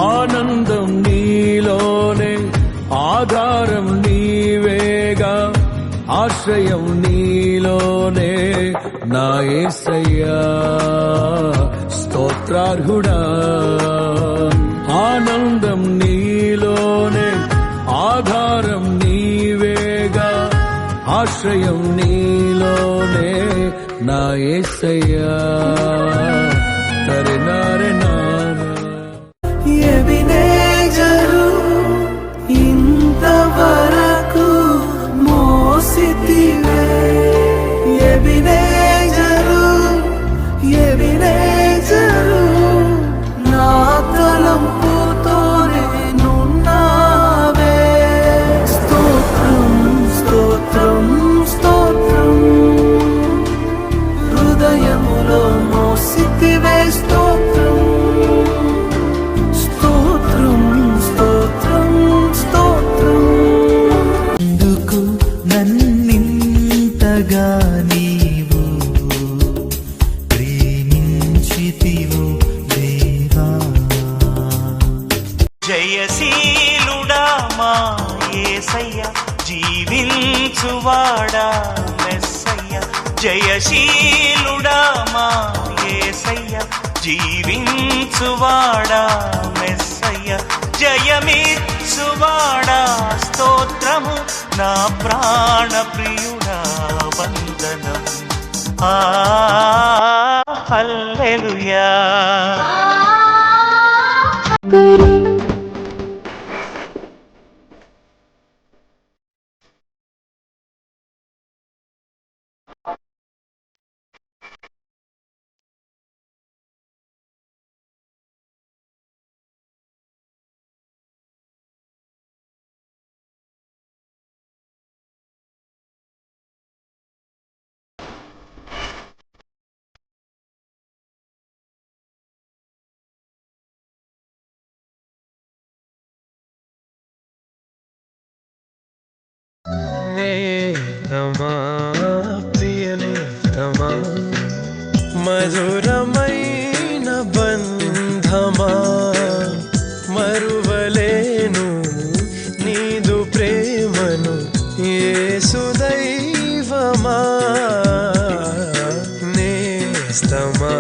ఆనందం నీలోనే, ఆధారం నీవేగా, ఆశ్రయం నీలోనే నా యేసయ్యా స్తోత్రార్హుడా. ఆనందం నీలోనే, ఆధారం నీవేగా, ఆశ్రయం నీలోనే నా యేసయ్యా తరినారెనా. ఎబినేజరు ఇంతవరకు మోసితివే, ఎబినేజరు ఎబినేజరు నా తలంపుతోనే నున్నావే. స్తోత్రం స్తోత్రం స్తోత్రం, హృదయములో మోసితివే స్తోత్రం. నన్నింతగా నీవు ప్రేమించితివు దేవా. జయశీలుడా మా యేసయ్య, జీవించువాడా మెస్సయ్య. జయశీలుడా మా యేసయ్య, జీవించువాడా మెస్సయ్య. జయమిచ్చువాడా స్తోత్రము, నా ప్రాణ ప్రియుడా వందనం. హల్లెలూయా. నేస్తమా ప్రియనేస్తమా, మధురమైన బంధమా, మరువలేను నీదు ప్రేమను యేసు దైవమా. నేస్తమా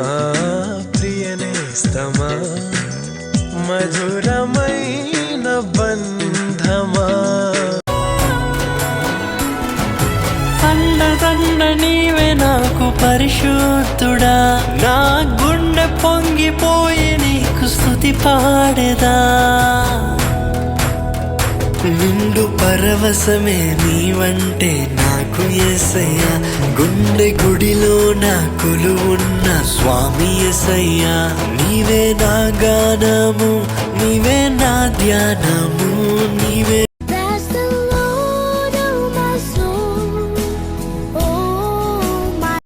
ప్రియనేస్తమా, మధురమైన బంధమా. అండదండ నీవే నాకు పరిశుద్ధుడా, నా గుండె పొంగిపోయి నీకు స్తుతి పాడేదా. నిండు పరవశమే నీవంటే నాకు యేసయ్యా, గుండె గుడిలో నా కొలువున్న స్వామి యేసయ్యా. నీవే నా గానము, నీవే నా ధ్యానము, నీ